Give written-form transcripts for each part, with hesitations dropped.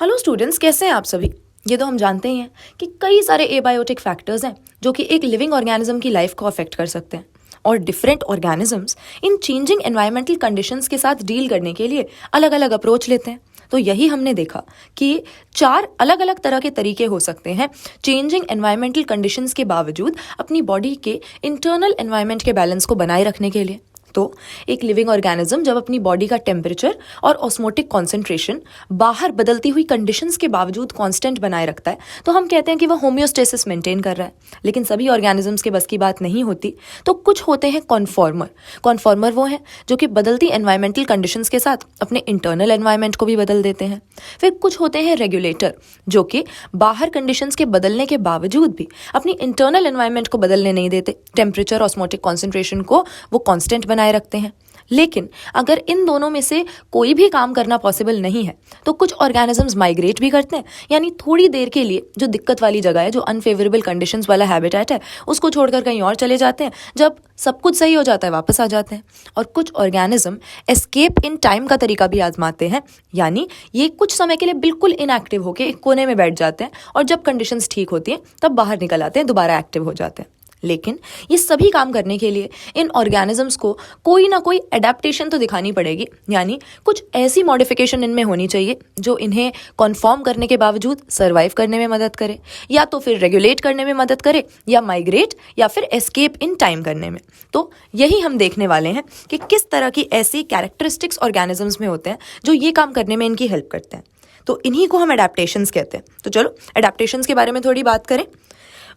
Hello students, कैसे हैं आप सभी। ये तो हम जानते ही हैं कि कई सारे एबायोटिक फैक्टर्स हैं जो कि एक लिविंग ऑर्गेनिज्म की लाइफ को अफेक्ट कर सकते हैं और different organisms in changing environmental conditions के साथ डील करने के लिए अलग अलग अप्रोच लेते हैं। तो यही हमने देखा कि 4 अलग अलग तरह के तरीके हो सकते हैं चेंजिंग एनवायरमेंटल कंडीशंस के बावजूद अपनी बॉडी के इंटरनल एनवायरमेंट के बैलेंस को बनाए रखने के लिए। तो एक लिविंग ऑर्गेनिज्म जब अपनी बॉडी का टेम्परेचर और ऑस्मोटिक कॉन्सेंट्रेशन बाहर बदलती हुई कंडीशंस के बावजूद कांस्टेंट बनाए रखता है तो हम कहते हैं कि वह होम्योस्टेसिस मेंटेन कर रहा है। लेकिन सभी ऑर्गेनिजम्स के बस की बात नहीं होती, तो कुछ होते हैं कॉन्फॉर्मर वो हैं जो कि बदलती एनवायरमेंटल कंडीशंस के साथ अपने इंटरनल एनवायरमेंट को भी बदल देते हैं। फिर कुछ होते हैं रेगुलेटर जो कि बाहर कंडीशंस के बदलने के बावजूद भी अपनी इंटरनल एनवायरमेंट को बदलने नहीं देते, टेम्परेचर ऑस्मोटिक कॉन्सेंट्रेशन को वो कांस्टेंट बनाए रखते हैं। लेकिन अगर इन दोनों में से कोई भी काम करना पॉसिबल नहीं है तो कुछ ऑर्गेनिजम्स माइग्रेट भी करते हैं, यानी थोड़ी देर के लिए जो दिक्कत वाली जगह है, जो अनफेवरेबल कंडीशंस वाला हैबिटेट है, उसको छोड़कर कहीं और चले जाते हैं। जब सब कुछ सही हो जाता है वापस आ जाते हैं। और कुछ ऑर्गेनिज्म एस्केप इन टाइम का तरीका भी आजमाते हैं, यानी ये कुछ समय के लिए बिल्कुल इनएक्टिव होकर एक कोने में बैठ जाते हैं और जब कंडीशंस ठीक होती हैं तब बाहर निकल आते हैं, दोबारा एक्टिव हो जाते हैं। लेकिन ये सभी काम करने के लिए इन ऑर्गेनिजम्स को कोई ना कोई एडेप्टेशन तो दिखानी पड़ेगी, यानी कुछ ऐसी मॉडिफिकेशन इनमें होनी चाहिए जो इन्हें कन्फर्म करने के बावजूद सर्वाइव करने में मदद करे, या तो फिर रेगुलेट करने में मदद करे, या माइग्रेट, या फिर एस्केप इन टाइम करने में। तो यही हम देखने वाले हैं कि किस तरह की ऐसी कैरेक्टरिस्टिक्स ऑर्गेनिजम्स में होते हैं जो ये काम करने में इनकी हेल्प करते हैं। तो इन्हीं को हम एडेप्टेशंस कहते हैं। तो चलो एडेप्टेशंस के बारे में थोड़ी बात करें।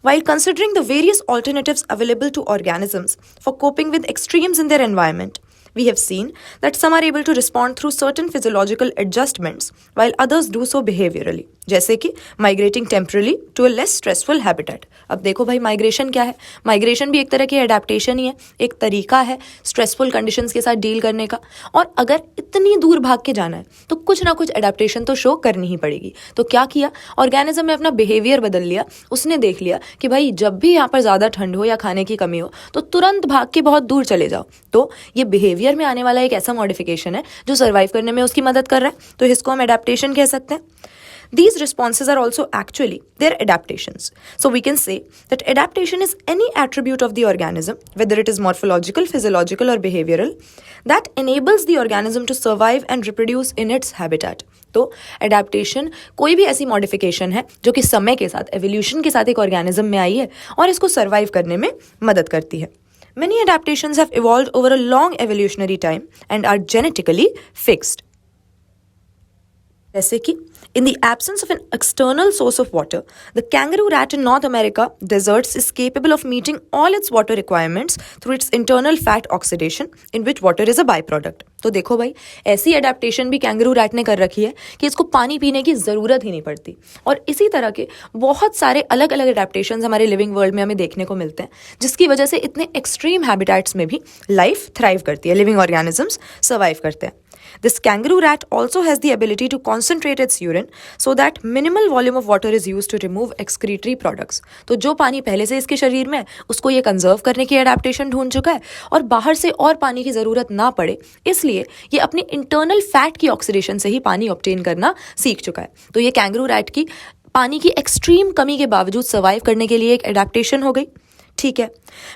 While considering the various alternatives available to organisms for coping with extremes in their environment, we have seen that some are able to respond through certain physiological adjustments, while others do so behaviorally. जैसे कि migrating temporarily to a less stressful habitat. अब देखो भाई, migration क्या है? Migration भी एक तरह की एडेप्टेशन ही है, एक तरीका है स्ट्रेसफुल कंडीशंस के साथ डील करने का। और अगर इतनी दूर भाग के जाना है तो कुछ ना कुछ एडेप्टेशन तो शो करनी ही पड़ेगी। तो क्या किया, ऑर्गेनिज्म ने अपना बिहेवियर बदल लिया। उसने देख लिया कि भाई जब भी यहाँ पर ज़्यादा ठंड हो या खाने की कमी हो तो तुरंत भाग के बहुत दूर चले जाओ। तो ये बिहेवियर में आने वाला एक ऐसा मॉडिफिकेशन है जो सर्वाइव करने में उसकी मदद कर रहा है, तो इसको हम एडेप्टेशन कह सकते हैं। These responses are also actually their adaptations. So we can say that adaptation is any attribute of the organism, whether it is morphological, physiological or behavioral, that enables the organism to survive and reproduce in its habitat. तो adaptation कोई भी ऐसी modification है जो कि समय के साथ, evolution के साथ एक organism में आई है और इसको survive करने में मदद करती है। Many adaptations have evolved over a long evolutionary time and are genetically fixed. जैसे कि in the absence of an external source of water, the kangaroo rat in North America deserts is capable of meeting all its water requirements through its internal fat oxidation, in which water is a byproduct. तो देखो भाई, ऐसी adaptation भी kangaroo rat ने कर रखी है कि इसको पानी पीने की ज़रूरत ही नहीं पड़ती। और इसी तरह के बहुत सारे अलग अलग एडेप्टेशंस हमारे लिविंग वर्ल्ड में हमें देखने को मिलते हैं, जिसकी वजह से इतने एक्सट्रीम हैबिटेट्स में भी लाइफ थ्राइव करती है, लिविंग ऑर्गेनिजम्स सर्वाइव करते हैं। This kangaroo rat also has the ability to concentrate its urine so that minimal volume of water is used to remove excretory products. तो जो पानी पहले से इसके शरीर में है उसको ये कंजर्व करने की एडेप्टेशन ढूंढ चुका है और बाहर से और पानी की ज़रूरत ना पड़े, इसलिए ये अपनी इंटरनल फैट की ऑक्सीडेशन से ही पानी ऑब्टेन करना सीख चुका है। तो ये कैंगरू रैट की पानी की एक्सट्रीम कमी के बावजूद सर्वाइव करने के लिए एक एडेप्टेशन हो गई। ठीक है।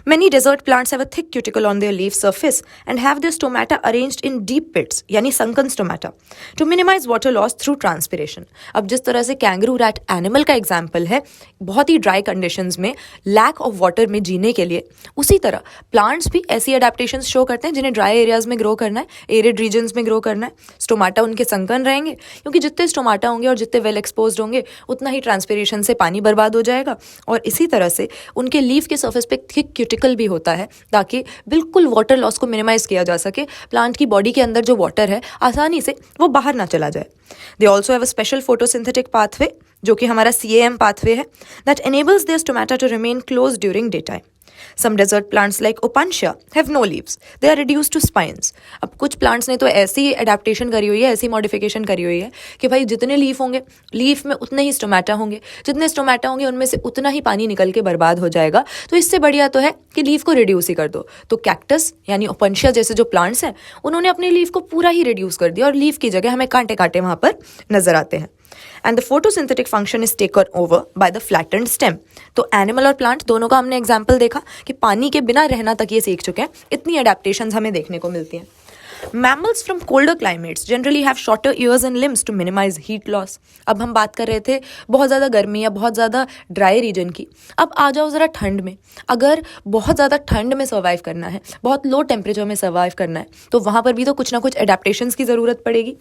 Many desert plants have a thick cuticle on their leaf surface and have their stomata arranged in deep pits, यानी sunken stomata, to minimize water loss through transpiration. अब जिस तरह से कैंगरू रैट एनिमल का एग्जाम्पल है बहुत ही dry conditions में lack of water में जीने के लिए, उसी तरह प्लांट्स भी ऐसी एडेप्टेशंस शो करते हैं जिन्हें ड्राई एरियाज में ग्रो करना है, एरिड रीजन्स में ग्रो करना है। स्टोमाटा उनके संकन रहेंगे क्योंकि जितने स्टोमाटा होंगे और जितने वेल एक्सपोज्ड होंगे उतना ही ट्रांसपिरेशन से पानी बर्बाद हो जाएगा। और इसी तरह से उनके लीफ के सरफेस पे थिक क्यूटिकल भी होता है ताकि बिल्कुल वाटर लॉस को मिनिमाइज किया जा सके, प्लांट की बॉडी के अंदर जो वाटर है आसानी से वो बाहर ना चला जाए। They also have a special photosynthetic pathway जो कि हमारा CAM पाथवे है, that enables their stomata to remain closed during daytime. Some desert plants like Opuntia have no leaves. They are reduced to spines. अब कुछ plants ने तो ऐसी adaptation करी हुई है, ऐसी मॉडिफिकेशन करी हुई है कि भाई जितने लीफ होंगे, लीफ में उतने ही स्टोमाटा होंगे, जितने स्टोमाटा होंगे उनमें से उतना ही पानी निकल के बर्बाद हो जाएगा। तो इससे बढ़िया तो है कि लीफ को रिड्यूस ही कर दो। तो कैक्टस यानी ओपनशिया जैसे जो प्लांट्स हैं उन्होंने अपने लीफ को पूरा ही रिड्यूस कर दिया और लीफ की जगह हमें कांटे कांटे वहाँ पर नजर आते हैं। And the photosynthetic function is taken over by the flattened stem. तो एनिमल और प्लांट दोनों का हमने एग्जाम्पल देखा कि पानी के बिना रहना तक ये सीख चुके हैं। इतनी अडेप्टेशंस हमें देखने को मिलती हैं। Mammals from colder climates generally have shorter ears and limbs to minimize heat loss। अब हम बात कर रहे थे बहुत ज़्यादा गर्मी या बहुत ज़्यादा ड्राई रीजन की। अब आ जाओ ज़रा ठंड में। अगर बहुत ज़्यादा ठंड में सर्वाइव करना है, बहुत लो टेम्परेचर में सर्वाइव करना है, तो वहाँ पर भी तो कुछ ना कुछ एडेप्टेशंस की ज़रूरत पड़ेगी।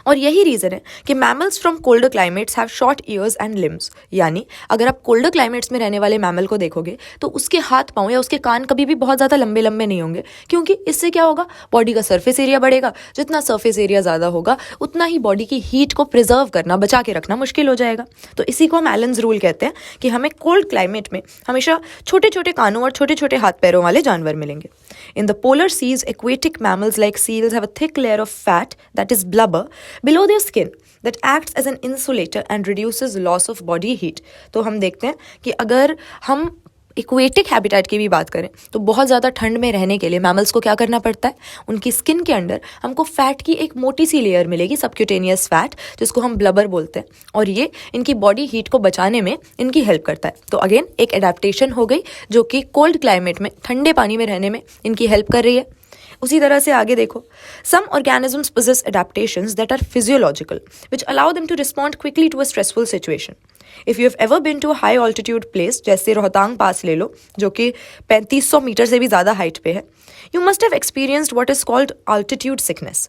और यही रीज़न है कि mammals from colder climates have short years and limbs. यानी अगर आप कोल्डर क्लाइमेट्स में रहने वाले मैमल को देखोगे तो उसके हाथ पाँव या उसके कान कभी भी बहुत ज़्यादा लंबे लंबे नहीं होंगे, क्योंकि इससे क्या होगा, बॉडी का सरफेस एरिया बढ़ेगा। जितना सरफेस एरिया ज़्यादा होगा उतना ही बॉडी की हीट को प्रिजर्व करना, बचा के रखना मुश्किल हो जाएगा। तो इसी को हम एलन्स रूल कहते हैं कि हमें कोल्ड क्लाइमेट में हमेशा छोटे छोटे कानों और छोटे छोटे हाथ पैरों वाले जानवर मिलेंगे। In the polar seas aquatic mammals like seals have a thick layer of fat that is blubber below their skin that acts as an insulator and reduces loss of body heat। तो हम देखते हैं कि अगर हम aquatic habitat की भी बात करें तो बहुत ज़्यादा ठंड में रहने के लिए मैमल्स को क्या करना पड़ता है, उनकी स्किन के अंदर हमको फैट की एक मोटी सी लेयर मिलेगी, सबक्यूटेनियस फैट, जिसको हम ब्लबर बोलते हैं, और ये इनकी बॉडी हीट को बचाने में इनकी हेल्प करता है। तो अगेन एक एडेप्टेशन हो गई जो कि कोल्ड क्लाइमेट में, ठंडे पानी में रहने में इनकी हेल्प कर रही है। उसी तरह से आगे देखो, some organisms possess adaptations that are physiological which allow them to respond quickly to a stressful situation। If you have ever been to a high altitude place, जैसे रोहतांग पास ले लो जो कि 3500 मीटर से भी ज़्यादा हाइट पे है, you must have experienced what is called altitude sickness।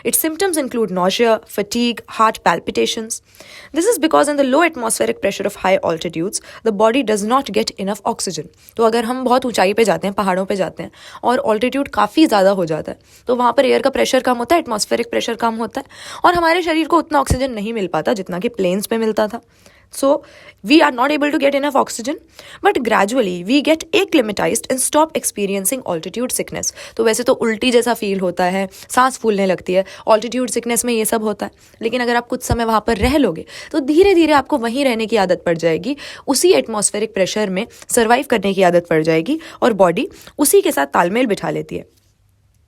Its symptoms include nausea, fatigue, heart palpitations। This is because in the low atmospheric pressure of high altitudes, the body does not get enough oxygen। तो अगर हम बहुत ऊंचाई पे जाते हैं, पहाड़ों पे जाते हैं और ऑल्टीट्यूड काफ़ी ज़्यादा हो जाता है, तो वहाँ पर एयर का प्रेशर कम होता है, एटमॉस्फेरिक प्रेशर कम होता है, और हमारे शरीर को उतना ऑक्सीजन नहीं मिल पाता जितना कि प्लेन्स पे मिलता था। So we are not able to get enough oxygen, but gradually we get acclimatized and stop experiencing altitude sickness। तो वैसे तो उल्टी जैसा फील होता है, सांस फूलने लगती है, ऑल्टीट्यूड सिकनेस में ये सब होता है, लेकिन अगर आप कुछ समय वहाँ पर रह लोगे तो धीरे धीरे आपको वहीं रहने की आदत पड़ जाएगी, उसी एटमॉस्फेरिक प्रेशर में सर्वाइव करने की आदत पड़ जाएगी और बॉडी उसी के साथ तालमेल बिठा लेती है।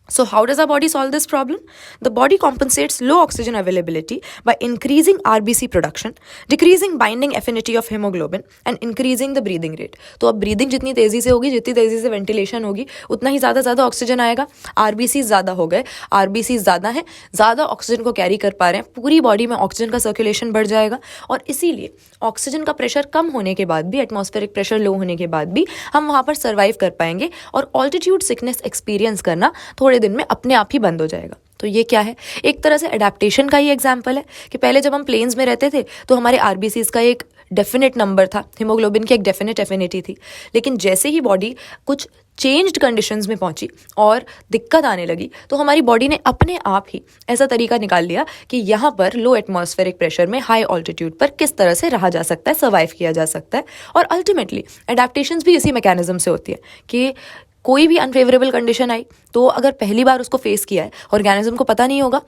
So how does our body solve this problem? The body compensates low oxygen availability by increasing RBC production, decreasing binding affinity of hemoglobin and increasing the breathing rate। तो अब ब्रीदिंग जितनी तेज़ी से होगी, जितनी तेज़ी से वेंटिलेशन होगी, उतना ही ज़्यादा ऑक्सीजन आएगा। RBC ज़्यादा हो गए, RBC ज़्यादा है, ज़्यादा ऑक्सीजन को कैरी कर पा रहे हैं, पूरी बॉडी में ऑक्सीजन का सर्कुलेशन बढ़ जाएगा, और इसीलिए ऑक्सीजन का प्रेशर कम होने के बाद भी, एटमॉस्फेरिक प्रेशर लो होने के बाद भी हम वहाँ पर सर्वाइव कर पाएंगे और ऑल्टीट्यूड सिकनेस एक्सपीरियंस करना थोड़े दिन में अपने आप ही बंद हो जाएगा। तो ये क्या है, एक तरह से अडेप्टेशन का ही एग्जाम्पल है कि पहले जब हम प्लेन्स में रहते थे तो हमारे आरबीसीज का एक डेफिनेट नंबर था, हीमोग्लोबिन की एक डेफिनेट एफिनिटी थी, लेकिन जैसे ही बॉडी कुछ चेंज्ड कंडीशंस में पहुंची और दिक्कत आने लगी तो हमारी बॉडी ने अपने आप ही ऐसा तरीका निकाल लिया कि यहाँ पर लो एटमॉस्फेरिक प्रेशर में हाई ऑल्टीट्यूड पर किस तरह से रहा जा सकता है, सर्वाइव किया जा सकता है। और अल्टीमेटली अडेप्टेशंस भी इसी मैकेनिज्म से होती है कि कोई भी अनफेवरेबल कंडीशन आई तो अगर पहली बार उसको फेस किया है, ऑर्गेनिज्म को पता नहीं होगा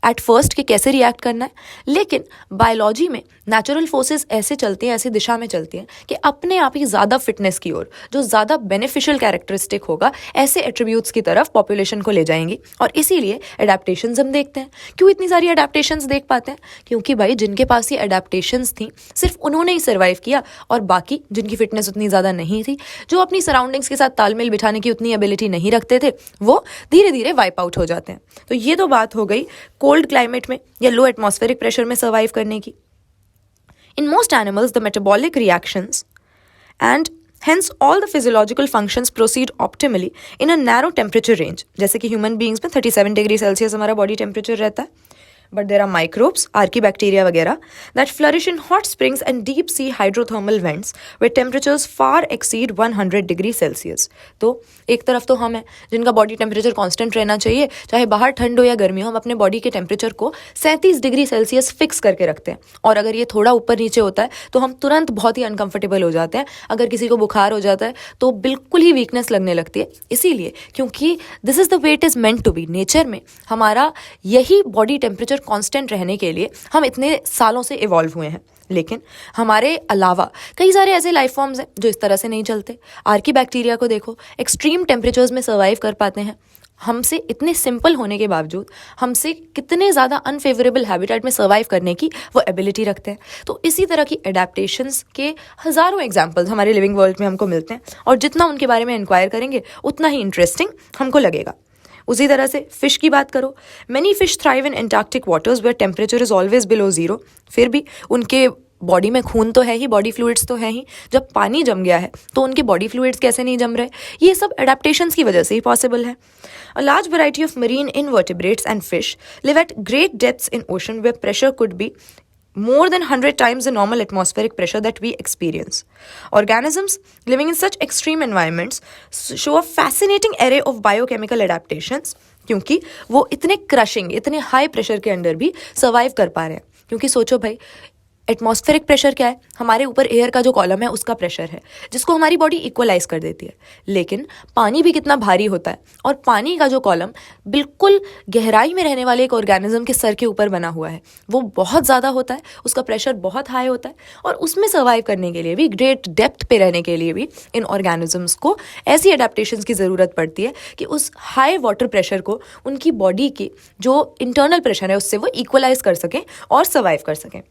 एट फर्स्ट कि कैसे रिएक्ट करना है, लेकिन बायोलॉजी में नेचुरल फोर्सेस ऐसे चलती हैं, ऐसी दिशा में चलती हैं कि अपने आप ही ज़्यादा फिटनेस की ओर, जो ज़्यादा बेनिफिशियल कैरेक्टरिस्टिक होगा, ऐसे एट्रीब्यूट्स की तरफ पॉपुलेशन को ले जाएंगी। और इसीलिए एडेप्टेशंस हम देखते हैं। क्यों इतनी सारी एडेप्टेशंस देख पाते हैं? क्योंकि भाई जिनके पास ये एडेप्टेशंस थी सिर्फ उन्होंने ही सर्वाइव किया, और बाकी जिनकी फिटनेस उतनी ज़्यादा नहीं थी, जो अपनी सराउंडिंग्स के साथ तालमेल बिठाने की उतनी एबिलिटी नहीं रखते थे, वो धीरे धीरे वाइप आउट हो जाते हैं। तो ये तो बात हो गई कोल्ड क्लाइमेट में या लो एटमॉस्फेरिक प्रेशर में सर्वाइव करने की। In most animals, the metabolic reactions and hence all the physiological functions proceed optimally in a narrow temperature range। जैसे कि ह्यूमन बींग्स में 37 डिग्री सेल्सियस हमारा बॉडी टेम्परेचर रहता है, but there are microbes, archaebacteria वगैरह that flourish in hot springs and deep sea hydrothermal vents where temperatures far exceed 100 degree Celsius. तो एक तरफ तो हम हैं जिनका बॉडी टेम्परेचर कांस्टेंट रहना चाहिए, चाहे बाहर ठंड हो या गर्मी हो, हम अपने बॉडी के टेम्परेचर को 37 डिग्री सेल्सियस फिक्स करके रखते हैं, और अगर ये थोड़ा ऊपर नीचे होता है तो हम तुरंत बहुत ही अनकंफर्टेबल हो जाते हैं। अगर किसी को बुखार हो जाता है तो बिल्कुल ही वीकनेस लगने लगती है, इसीलिए क्योंकि this is the way it is meant to be. Nature में हमारा यही बॉडी टेम्परेचर कांस्टेंट रहने के लिए हम इतने सालों से इवॉल्व हुए हैं। लेकिन हमारे अलावा कई सारे ऐसे लाइफ फॉर्म्स हैं जो इस तरह से नहीं चलते। आर्की बैक्टीरिया को देखो, एक्सट्रीम टेम्परेचर्स में सर्वाइव कर पाते हैं, हमसे इतने सिंपल होने के बावजूद हमसे कितने ज़्यादा अनफेवरेबल हैबिटेट में सर्वाइव करने की वो एबिलिटी रखते हैं। तो इसी तरह की एडेप्टेशंस के हज़ारों एग्जाम्पल्स हमारे लिविंग वर्ल्ड में हमको मिलते हैं, और जितना उनके बारे में इंक्वायर करेंगे उतना ही इंटरेस्टिंग हमको लगेगा। उसी तरह से फिश की बात करो, many fish thrive in Antarctic waters where temperature is always below zero. फिर भी उनके बॉडी में खून तो है ही, बॉडी फ्लूइड्स तो है ही। जब पानी जम गया है तो उनके बॉडी फ्लूइड्स कैसे नहीं जम रहे? ये सब एडेप्टेशंस की वजह से ही पॉसिबल है। A large variety of marine invertebrates and fish live at great depths in ocean where pressure could be more than 100 times the normal atmospheric pressure that we experience. Organisms living in such extreme environments show a fascinating array of biochemical adaptations, क्योंकि वो इतने crushing, इतने high pressure के अंदर भी survive कर पा रहे हैं। क्योंकि सोचो भाई, एटमॉस्फेरिक प्रेशर क्या है? हमारे ऊपर एयर का जो कॉलम है उसका प्रेशर है, जिसको हमारी बॉडी इक्वलाइज कर देती है। लेकिन पानी भी कितना भारी होता है, और पानी का जो कॉलम बिल्कुल गहराई में रहने वाले एक ऑर्गेनिज्म के सर के ऊपर बना हुआ है, वो बहुत ज़्यादा होता है, उसका प्रेशर बहुत हाई होता है, और उसमें सर्वाइव करने के लिए भी, ग्रेट डेप्थ पे रहने के लिए भी इन ऑर्गेनिजम्स को ऐसी एडेप्टेशंस की ज़रूरत पड़ती है कि उस हाई वाटर प्रेशर को उनकी बॉडी की जो इंटरनल प्रेशर है उससे वो इक्वलाइज कर सकें और सर्वाइव कर सकें।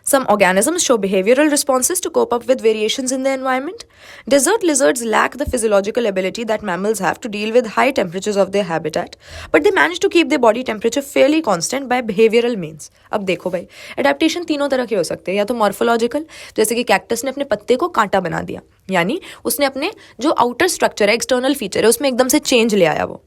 Some organisms show behavioral responses to cope up with variations in the environment. Desert lizards lack the physiological ability that mammals have to deal with high temperatures of their habitat, but they manage to keep their body temperature fairly constant by behavioral means. अब देखो भाई, adaptation तीनों तरह के हो सकते हैं। या तो मॉर्फोलॉजिकल, जैसे कि कैक्टस ने अपने पत्ते को कांटा बना दिया, यानी उसने अपने जो आउटर स्ट्रक्चर है, एक्सटर्नल फीचर है, उसमें एकदम से चेंज ले आया वो।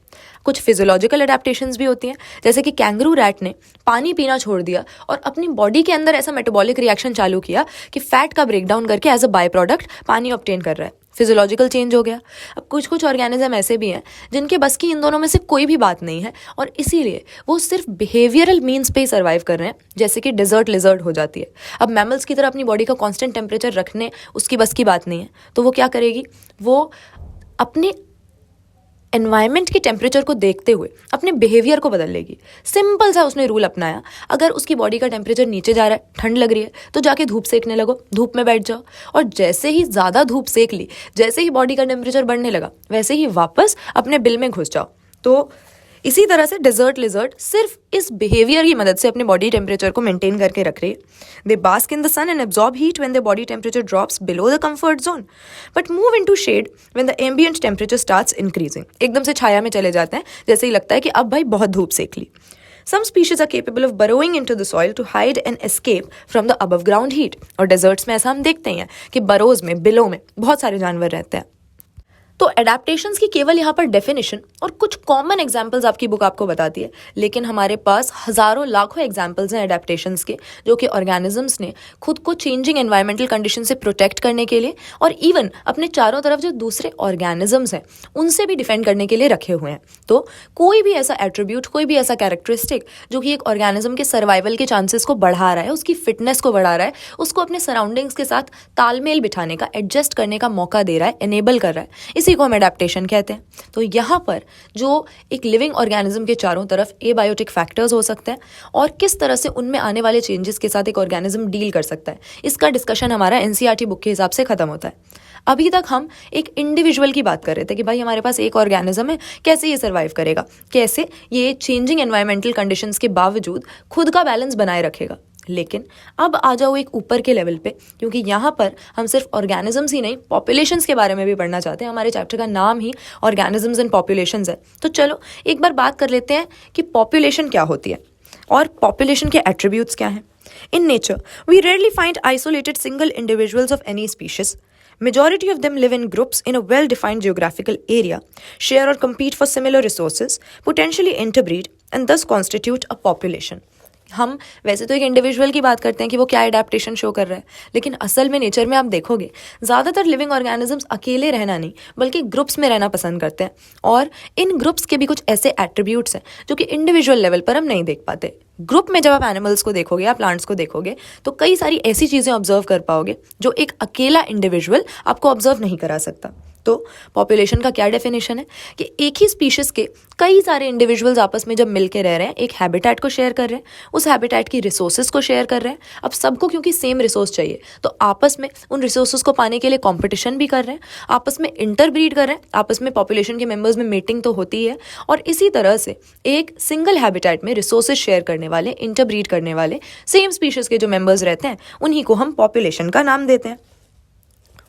कुछ फिजियोलॉजिकल एडेप्टेशंस भी होती हैं, जैसे कि कैंगरू रैट ने पानी पीना छोड़ दिया और अपनी बॉडी के अंदर ऐसा मेटाबॉलिक रिएक्शन चालू किया कि फैट का ब्रेकडाउन करके एज अ बाय प्रोडक्ट पानी ऑब्टेन कर रहा है। फिजियोलॉजिकल चेंज हो गया। अब कुछ कुछ ऑर्गेनिज्म ऐसे भी हैं जिनके बस की इन दोनों में से कोई भी बात नहीं है, और इसीलिए वो सिर्फ बिहेवियरल मीन्स पे ही सर्वाइव कर रहे हैं, जैसे कि डिजर्ट लिजर्ड हो जाती है। अब मैमल्स की तरह अपनी बॉडी का कांस्टेंट टेम्परेचर रखने उसकी बस की बात नहीं है, तो वो क्या करेगी? वो अपने एनवायरनमेंट के टेम्परेचर को देखते हुए अपने बिहेवियर को बदल लेगी। सिंपल सा उसने रूल अपनाया, अगर उसकी बॉडी का टेम्परेचर नीचे जा रहा है, ठंड लग रही है, तो जाके धूप सेकने लगो, धूप में बैठ जाओ, और जैसे ही ज़्यादा धूप सेक ली, जैसे ही बॉडी का टेम्परेचर बढ़ने लगा, वैसे ही वापस अपने बिल में घुस जाओ। तो इसी तरह से डिजर्ट लिजर्ड सिर्फ इस बिहेवियर की मदद से अपने बॉडी टेम्परेचर को मेंटेन करके रख रही है। They bask in the sun and absorb heat when their body temperature drops below the comfort zone, but move into shade when the ambient temperature starts increasing. एकदम से छाया में चले जाते हैं, जैसे ही लगता है कि अब भाई बहुत धूप सेक ली। Some species are capable of burrowing into the soil to hide and escape from the above ground heat. और डेजर्ट्स में ऐसा हम देखते हैं कि बरोज में, बिलों में बहुत सारे जानवर रहते हैं। तो एडेप्टेशंस की केवल यहाँ पर डेफिनेशन और कुछ कॉमन एग्जाम्पल्स आपकी बुक आपको बताती है, लेकिन हमारे पास हज़ारों लाखों एग्जाम्पल्स हैं एडेप्टेशंस के, जो कि ऑर्गेनिजम्स ने खुद को चेंजिंग एनवायरमेंटल कंडीशन से प्रोटेक्ट करने के लिए और इवन अपने चारों तरफ जो दूसरे ऑर्गेनिजम्स हैं उनसे भी डिफेंड करने के लिए रखे हुए हैं। तो कोई भी ऐसा एट्रीब्यूट, कोई भी ऐसा कैरेक्टरिस्टिक जो कि एक ऑर्गेनिज्म के सर्वाइवल के चांसेस को बढ़ा रहा है, उसकी फिटनेस को बढ़ा रहा है, उसको अपने सराउंडिंग्स के साथ तालमेल बिठाने का, एडजस्ट करने का मौका दे रहा है, एनेबल कर रहा है, इसी को हम एडेप्टेशन कहते हैं। तो यहाँ पर जो एक लिविंग ऑर्गेनिज्म के चारों तरफ एबायोटिक फैक्टर्स हो सकते हैं और किस तरह से उनमें आने वाले चेंजेस के साथ एक ऑर्गेनिज्म डील कर सकता है, इसका डिस्कशन हमारा एनसीईआरटी बुक के हिसाब से खत्म होता है। अभी तक हम एक इंडिविजुअल की बात कर रहे थे कि भाई हमारे पास एक ऑर्गेनिज्म है, कैसे ये सर्वाइव करेगा, कैसे ये चेंजिंग एनवायरमेंटल कंडीशंस के बावजूद खुद का बैलेंस बनाए रखेगा। लेकिन अब आ जाओ एक ऊपर के लेवल पे, क्योंकि यहाँ पर हम सिर्फ ऑर्गेनिजम्स ही नहीं, पॉपुलेशंस के बारे में भी पढ़ना चाहते हैं। हमारे चैप्टर का नाम ही ऑर्गेनिजम्स एंड पॉपुलेशंस है। तो चलो एक बार बात कर लेते हैं कि पॉपुलेशन क्या होती है और पॉपुलेशन के एट्रीब्यूट्स क्या हैं। In nature we rarely find isolated single individuals of any species. Majority of them live in groups in a well-defined geographical area, share or compete for similar resources, potentially interbreed, and thus constitute a population. हम वैसे तो एक individual की बात करते हैं कि वो क्या एडेप्टेशन शो कर रहा है, लेकिन असल में नेचर में आप देखोगे ज़्यादातर लिविंग ऑर्गेनिजम्स अकेले रहना नहीं बल्कि ग्रुप्स में रहना पसंद करते हैं, और इन ग्रुप्स के भी कुछ ऐसे एट्रीब्यूट्स हैं जो कि इंडिविजुअल लेवल पर हम नहीं देख पाते। ग्रुप में जब आप एनिमल्स को देखोगे या प्लांट्स को देखोगे तो कई सारी ऐसी चीज़ें ऑब्जर्व कर पाओगे जो एक अकेला इंडिविजुअल आपको ऑब्जर्व नहीं करा सकता। तो पॉपुलेशन का क्या डेफिनेशन है कि एक ही स्पीशीज के कई सारे इंडिविजुअल्स आपस में जब मिलके रह रहे हैं, एक हैबिटेट को शेयर कर रहे हैं, उस हैबिटेट की रिसोर्सेज को शेयर कर रहे हैं। अब सबको क्योंकि सेम रिसोर्स चाहिए तो आपस में उन रिसोर्सेज को पाने के लिए कंपटीशन भी कर रहे हैं, आपस में इंटरब्रीड कर रहे हैं, आपस में पॉपुलेशन के मेंबर्स में मीटिंग तो होती है। और इसी तरह से एक सिंगल हैबिटेट में रिसोर्सेज शेयर करने वाले, इंटरब्रीड करने वाले सेम स्पीशीज के जो मेंबर्स रहते हैं उन्हीं को हम पॉपुलेशन का नाम देते हैं।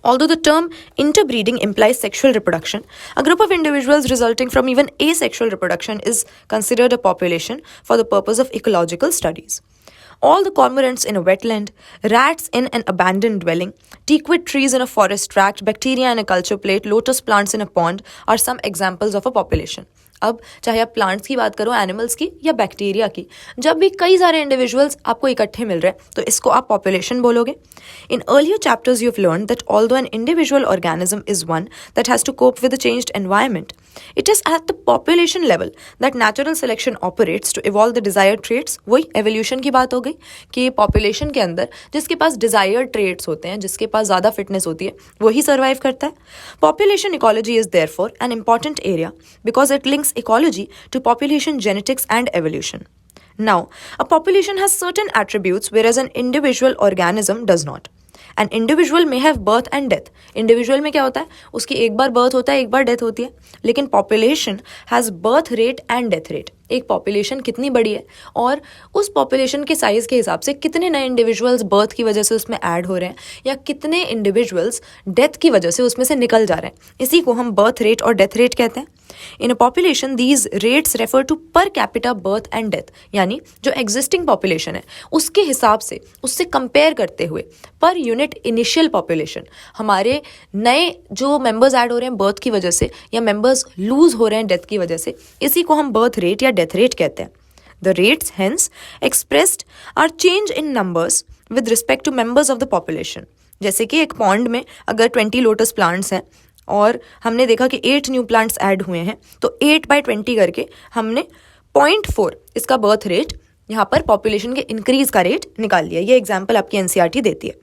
Although the term interbreeding implies sexual reproduction, a group of individuals resulting from even asexual reproduction is considered a population for the purpose of ecological studies. All the cormorants in a wetland, rats in an abandoned dwelling, teakwood trees in a forest tract, bacteria in a culture plate, lotus plants in a pond are some examples of a population. अब चाहे आप plants की बात करो, animals की या bacteria की, जब भी कई सारे इंडिविजुअल्स आपको इकट्ठे मिल रहे हैं तो इसको आप पॉपुलेशन बोलोगे। In earlier chapters you have learned that although an individual organism is one that has to cope with the changed environment, it is at the population level that natural selection operates to evolve the desired traits. वही evolution की बात हो गई कि population के अंदर जिसके पास desired traits होते हैं, जिसके पास ज़्यादा फिटनेस होती है, वही सर्वाइव करता है। Population ecology is therefore an important area because it links ecology to population genetics and evolution. Now, a population has certain attributes whereas an individual organism does not. An individual may have birth and death. Individual में क्या होता है, उसकी एक बार birth होता है, एक बार death होती है, लेकिन population has birth rate and death rate. एक पॉपुलेशन कितनी बड़ी है और उस पॉपुलेशन के साइज के हिसाब से कितने नए इंडिविजुअल्स बर्थ की वजह से उसमें ऐड हो रहे हैं या कितने इंडिविजुअल्स डेथ की वजह से उसमें से निकल जा रहे हैं, इसी को हम बर्थ रेट और डेथ रेट कहते हैं। In a population these rates refer to per capita birth and death, यानी जो एग्जिस्टिंग पॉपुलेशन है उसके हिसाब से, उससे कंपेयर करते हुए पर यूनिट इनिशियल पॉपुलेशन, हमारे नए जो मेंबर्स ऐड हो रहे हैं बर्थ की वजह से या मेंबर्स लूज हो रहे हैं डेथ की वजह से, इसी को हम बर्थ रेट या डेथ रेट कहते हैं। The rates hence expressed are change in numbers with respect to members of the population. जैसे कि एक पॉन्ड में अगर 20 लोटस प्लांट्स हैं और हमने देखा कि 8 न्यू प्लांट्स ऐड हुए हैं, तो 8/20 करके हमने 0.4 इसका बर्थ रेट यहाँ पर पॉपुलेशन के इंक्रीज का रेट निकाल लिया। ये एग्जाम्पल आपकी एनसीईआरटी देती है।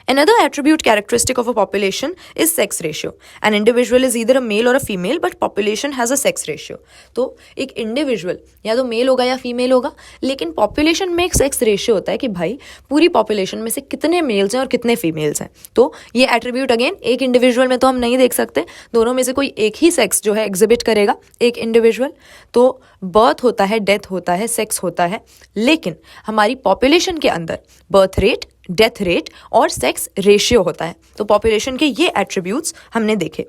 Another attribute characteristic of a population is sex ratio. An individual is either a male or a female, but population has a sex ratio. तो एक इंडिविजुअल या तो मेल होगा या फीमेल होगा, लेकिन पॉपुलेशन में एक सेक्स रेशियो होता है कि भाई पूरी पॉपुलेशन में से कितने मेल्स हैं और कितने फीमेल्स हैं। तो ये एट्रीब्यूट अगेन एक इंडिविजुअल में तो हम नहीं देख सकते, दोनों में से कोई एक ही सेक्स जो है एग्जिबिट करेगा एक इंडिविजुअल। तो बर्थ होता है, डेथ होता है, सेक्स होता है, लेकिन हमारी पॉपुलेशन के अंदर बर्थ रेट, डेथ रेट और सेक्स रेशियो होता है। तो पॉपुलेशन के ये एट्रीब्यूट्स हमने देखे।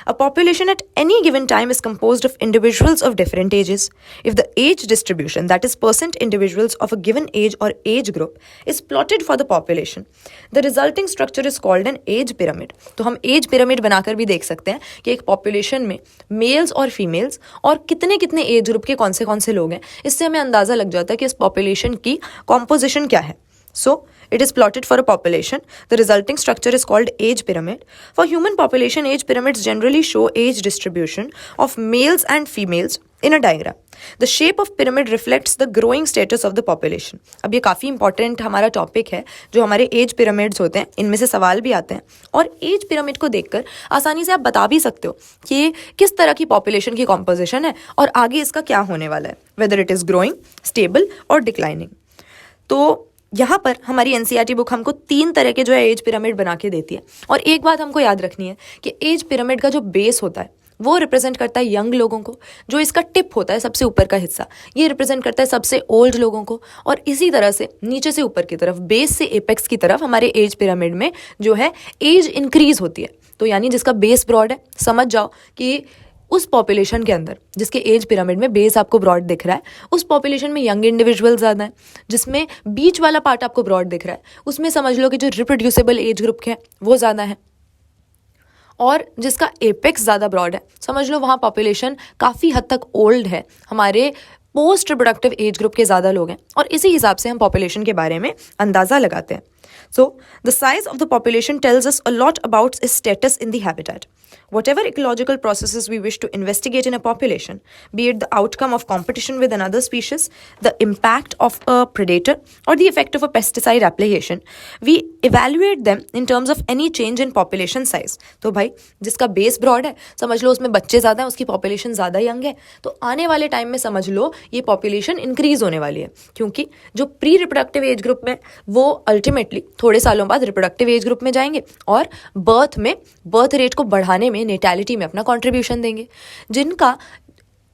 A population at any given time is composed of individuals of different ages. If the age distribution, that is percent individuals of a given age or age group, is plotted for the population, the resulting structure is called an age pyramid. तो हम age pyramid बनाकर भी देख सकते हैं कि एक population में मेल्स और फीमेल्स और कितने कितने एज ग्रुप के कौन से लोग हैं, इससे हमें अंदाज़ा लग जाता है कि इस population की composition क्या है। So, it is plotted for a population. The resulting structure is called age pyramid. For human population, age pyramids generally show age distribution of males and females in a diagram. The shape of pyramid reflects the growing status of the population. अब ये काफ़ी important हमारा topic है, जो हमारे as pyramids होते हैं इनमें से सवाल भी आते हैं, और एज पिरामिड को देखकर आसानी से आप बता भी सकते हो कि किस तरह की पॉपुलेशन की कॉम्पोजिशन है और आगे इसका क्या होने वाला है, whether it is growing, stable और डिक्लाइनिंग। तो यहाँ पर हमारी एनसीईआरटी बुक हमको 3 तरह के जो है एज पिरामिड बना के देती है। और एक बात हमको याद रखनी है कि एज पिरामिड का जो बेस होता है वो रिप्रेजेंट करता है यंग लोगों को, जो इसका टिप होता है सबसे ऊपर का हिस्सा ये रिप्रेजेंट करता है सबसे ओल्ड लोगों को, और इसी तरह से नीचे से ऊपर की तरफ, बेस से एपेक्स की तरफ हमारे एज पिरामिड में जो है एज इंक्रीज होती है। तो यानी जिसका बेस ब्रॉड है, समझ जाओ कि उस पॉपुलेशन के अंदर जिसके एज पिरामिड में बेस आपको ब्रॉड दिख रहा है, उस पॉपुलेशन में यंग इंडिविजुअल ज़्यादा है। जिसमें बीच वाला पार्ट आपको ब्रॉड दिख रहा है, उसमें समझ लो कि जो रिप्रोड्यूसेबल एज ग्रुप के हैं वो ज़्यादा है। और जिसका एपेक्स ज़्यादा ब्रॉड है, समझ लो वहाँ पॉपुलेशन काफ़ी हद तक ओल्ड है, हमारे पोस्ट रिप्रोडक्टिव एज ग्रुप के ज़्यादा लोग हैं, और इसी हिसाब से हम पॉपुलेशन के बारे में अंदाज़ा लगाते हैं। So, the size of the population tells us a lot about its status in the habitat. Whatever ecological processes we wish to investigate in a population, be it the outcome of competition with another species, the impact of a predator, or the effect of a pesticide application, we evaluate them in terms of any change in population size. तो भाई जिसका base broad है, समझ लो उसमें बच्चे ज़्यादा हैं, उसकी पॉपुलेशन ज़्यादा यंग है, तो आने वाले टाइम में समझ लो ये पॉपुलेशन इंक्रीज होने वाली है, क्योंकि जो प्री रिप्रोडक्टिव एज ग्रुप में वो अल्टीमेटली थोड़े सालों बाद रिप्रोडक्टिव एज ग्रुप में जाएंगे और बर्थ रेट को बढ़ाने में, नेटैलिटी में अपना कॉन्ट्रीब्यूशन देंगे। जिनका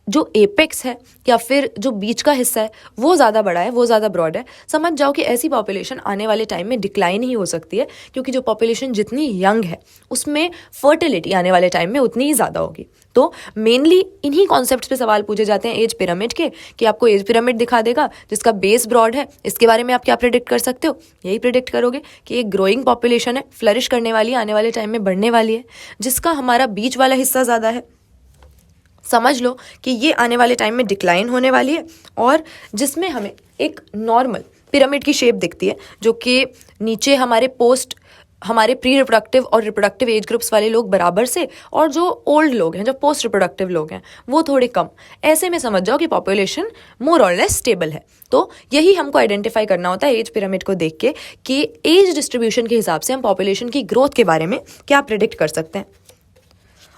जो एपेक्स है या फिर जो बीच का हिस्सा है वो ज़्यादा बड़ा है, वो ज़्यादा ब्रॉड है, समझ जाओ कि ऐसी पॉपुलेशन आने वाले टाइम में डिक्लाइन ही हो सकती है, क्योंकि जो पॉपुलेशन जितनी यंग है उसमें फर्टिलिटी आने वाले टाइम में उतनी ही ज़्यादा होगी। तो मेनली इन्हीं कॉन्सेप्ट्स पे सवाल पूछे जाते हैं एज पिरामिड के, कि आपको एज पिरामिड दिखा देगा जिसका बेस ब्रॉड है, इसके बारे में आप क्या प्रेडिक्ट कर सकते हो? यही प्रेडिक्ट करोगे कि एक ग्रोइंग पॉपुलेशन है, फ्लरिश करने वाली है, आने वाले टाइम में बढ़ने वाली है। जिसका हमारा बीच वाला हिस्सा ज़्यादा है, समझ लो कि ये आने वाले टाइम में डिक्लाइन होने वाली है, और जिसमें हमें एक नॉर्मल पिरामिड की शेप दिखती है, जो कि नीचे हमारे प्री रिप्रोडक्टिव और रिप्रोडक्टिव एज ग्रुप्स वाले लोग बराबर से, और जो ओल्ड लोग हैं, जो पोस्ट रिप्रोडक्टिव लोग हैं, वो थोड़े कम। ऐसे में समझ जाओ कि पॉपुलेशन मोर और लेस स्टेबल है। तो यही हमको आइडेंटिफाई करना होता है एज पिरामिड को देख के, कि एज डिस्ट्रीब्यूशन के हिसाब से हम पॉपुलेशन की ग्रोथ के बारे में क्या प्रिडिक्ट कर सकते हैं।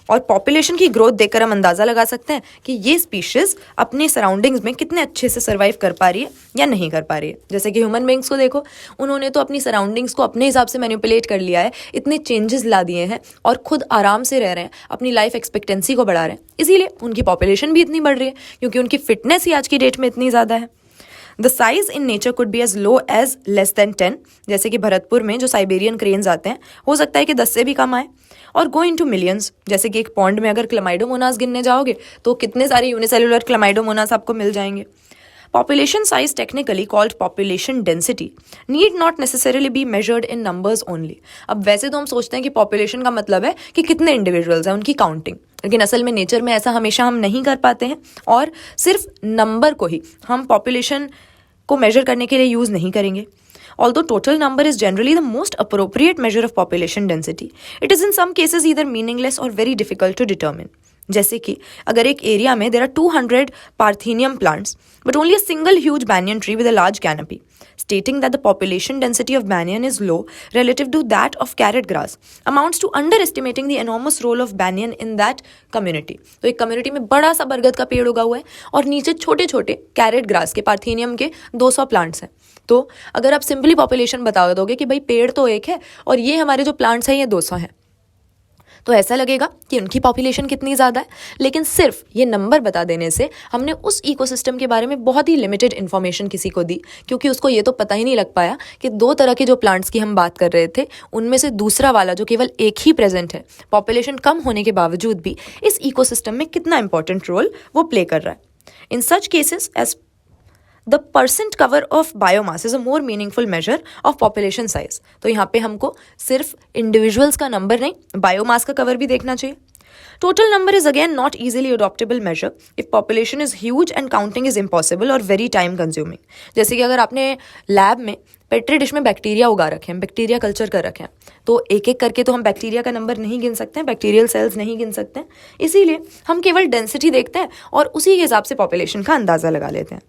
और पॉपुलेशन की ग्रोथ देखकर हम अंदाज़ा लगा सकते हैं कि ये स्पीशीज़ अपने सराउंडिंग्स में कितने अच्छे से सर्वाइव कर पा रही है या नहीं कर पा रही है। जैसे कि ह्यूमन बींग्स को देखो, उन्होंने तो अपनी सराउंडिंग्स को अपने हिसाब से मैनिपुलेट कर लिया है, इतने चेंजेस ला दिए हैं और खुद आराम से रह रहे हैं, अपनी लाइफ एक्सपेक्टेंसी को बढ़ा रहे हैं। इसीलिए उनकी पॉपुलेशन भी इतनी बढ़ रही है, क्योंकि उनकी फिटनेस ही आज की डेट में इतनी ज़्यादा है। The size in nature could be as low as less than 10, जैसे कि भरतपुर में जो साइबेरियन क्रेन्स आते हैं, हो सकता है कि 10 से भी कम आए, और गो इनटू मिलियंस, जैसे कि एक पॉन्ड में अगर क्लमाइडोमोनास गिनने जाओगे तो कितने सारे यूनिसेलुलर क्लमाइडोमोनास आपको मिल जाएंगे। Population size, technically called population density, need not necessarily be measured in numbers only. अब वैसे तो हम सोचते हैं कि population का मतलब है कि कितने इंडिविजुअल्स हैं, उनकी काउंटिंग, लेकिन असल में नेचर में ऐसा हमेशा हम नहीं कर पाते हैं, और सिर्फ नंबर को ही हम पॉपुलेशन को मेजर करने के लिए यूज़ नहीं करेंगे। Although total number is generally the most appropriate measure of population density, it is in some cases either meaningless or very difficult to determine. जैसे कि अगर एक एरिया में there are 200 Parthenium plants but only a single huge banyan tree with a large canopy, stating that the population density of banyan is low relative to that of carrot grass amounts to underestimating the enormous role of banyan in that community. तो एक community में बड़ा सा बरगद का पेड़ उगा हुआ है और नीचे छोटे छोटे कैरेट ग्रास के, पार्थेनियम के 200 प्लांट्स हैं। तो अगर आप सिंपली पॉपुलेशन बता दोगे कि भाई पेड़ तो एक है और ये हमारे जो प्लांट्स हैं ये 200 हैं, तो ऐसा लगेगा कि उनकी पॉपुलेशन कितनी ज़्यादा है। लेकिन सिर्फ ये नंबर बता देने से हमने उस इकोसिस्टम के बारे में बहुत ही लिमिटेड इन्फॉर्मेशन किसी को दी, क्योंकि उसको ये तो पता ही नहीं लग पाया कि 2 तरह के जो प्लांट्स की हम बात कर रहे थे, उनमें से दूसरा वाला जो केवल एक ही प्रेजेंट है, पॉपुलेशन कम होने के बावजूद भी इस इकोसिस्टम में कितना इंपॉर्टेंट रोल वो प्ले कर रहा है। In such cases as the percent cover of biomass is a more meaningful measure of population size. तो यहाँ पे हमको सिर्फ इंडिविजुअल्स का नंबर नहीं, बायोमास का कवर भी देखना चाहिए। Total number is again not easily adoptable measure if population is huge and counting is impossible और वेरी टाइम कंज्यूमिंग। जैसे कि अगर आपने लैब में पेट्री डिश में बैक्टीरिया उगा रखे हैं, बैक्टीरिया कल्चर कर रखे हैं, तो एक एक करके तो हम बैक्टीरिया का नंबर नहीं गिन सकते हैं, बैक्टीरियल सेल्स नहीं गिन सकते हैं। इसीलिए हम केवल डेंसिटी देखते हैं और उसी के हिसाब से पॉपुलेशन का अंदाज़ा लगा लेते हैं।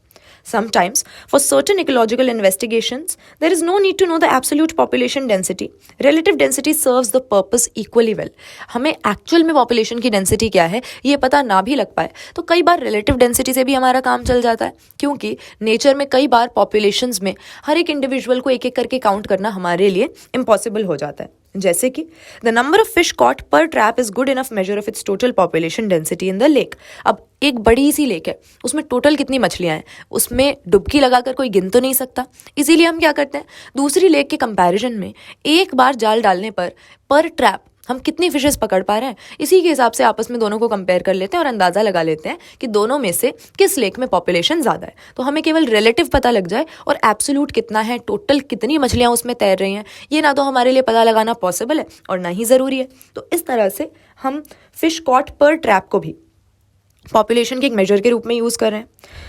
Sometimes, for certain ecological investigations, there is no need to know the absolute population density. Relative density serves the purpose equally well. हमें एक्चुअल में पॉपुलेशन की डेंसिटी क्या है ये पता ना भी लग पाए तो कई बार रिलेटिव डेंसिटी से भी हमारा काम चल जाता है, क्योंकि नेचर में कई बार पॉपुलेशंस में हर एक इंडिविजुअल को एक एक करके काउंट करना हमारे लिए इम्पॉसिबल हो जाता है। जैसे कि the number of fish caught per trap is good enough measure of its total population density in the lake. अब एक बड़ी सी लेक है, उसमें टोटल कितनी मछलियां हैं, उसमें डुबकी लगाकर कोई गिन तो नहीं सकता। इसीलिए हम क्या करते हैं, दूसरी लेक के कंपैरिजन में एक बार जाल डालने पर ट्रैप हम कितनी फिशेस पकड़ पा रहे हैं, इसी के हिसाब से आपस में दोनों को कंपेयर कर लेते हैं और अंदाज़ा लगा लेते हैं कि दोनों में से किस लेक में पॉपुलेशन ज़्यादा है। तो हमें केवल रिलेटिव पता लग जाए और एब्सोल्यूट कितना है, टोटल कितनी मछलियाँ उसमें तैर रही हैं, ये ना तो हमारे लिए पता लगाना पॉसिबल है और ना ही ज़रूरी है। तो इस तरह से हम फिश कॉट पर ट्रैप को भी पॉपुलेशन के एक मेजर के रूप में यूज़ कर रहे हैं।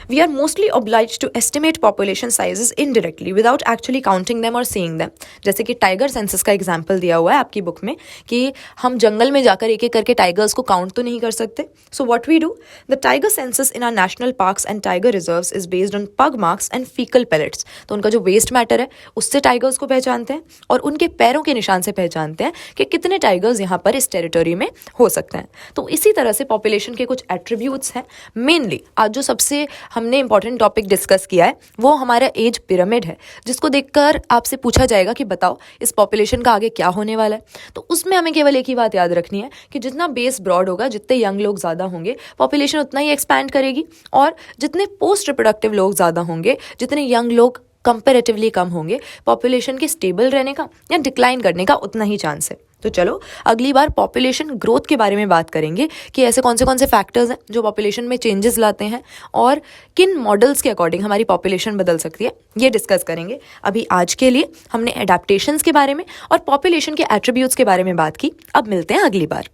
We are mostly obliged to estimate population sizes indirectly without actually counting them और सीइंग देम। जैसे कि टाइगर सेंसस का एग्जाम्पल दिया हुआ है आपकी बुक में कि हम जंगल में जाकर एक एक करके टाइगर्स को काउंट तो नहीं कर सकते। So what we do, the tiger census in our national parks and tiger reserves is based on pug marks and faecal pellets. तो उनका जो वेस्ट मैटर है उससे टाइगर्स को पहचानते हैं और उनके पैरों के निशान से पहचानते हैं कि कितने टाइगर्स यहाँ पर इस टेरिटरी में हो सकते हैं। तो इसी तरह से पॉपुलेशन के कुछ एट्रीब्यूट्स हैं। मेनली आज जो सबसे हमने इंपॉर्टेंट टॉपिक डिस्कस किया है वो हमारा एज पिरामिड है, जिसको देखकर आपसे पूछा जाएगा कि बताओ इस पॉपुलेशन का आगे क्या होने वाला है। तो उसमें हमें केवल एक ही बात याद रखनी है कि जितना बेस ब्रॉड होगा, जितने यंग लोग ज़्यादा होंगे, पॉपुलेशन उतना ही एक्सपैंड करेगी, और जितने पोस्ट रिप्रोडक्टिव लोग ज़्यादा होंगे, जितने यंग लोग कंपेरेटिवली कम होंगे, पॉपुलेशन के स्टेबल रहने का या डिक्लाइन करने का उतना ही चांस है। तो चलो अगली बार पॉपुलेशन ग्रोथ के बारे में बात करेंगे कि ऐसे कौन से फैक्टर्स हैं जो पॉपुलेशन में चेंजेस लाते हैं और किन मॉडल्स के अकॉर्डिंग हमारी पॉपुलेशन बदल सकती है, ये डिस्कस करेंगे। अभी आज के लिए हमने एडेप्टेशंस के बारे में और पॉपुलेशन के एट्रीब्यूट्स के बारे में बात की। अब मिलते हैं अगली बार।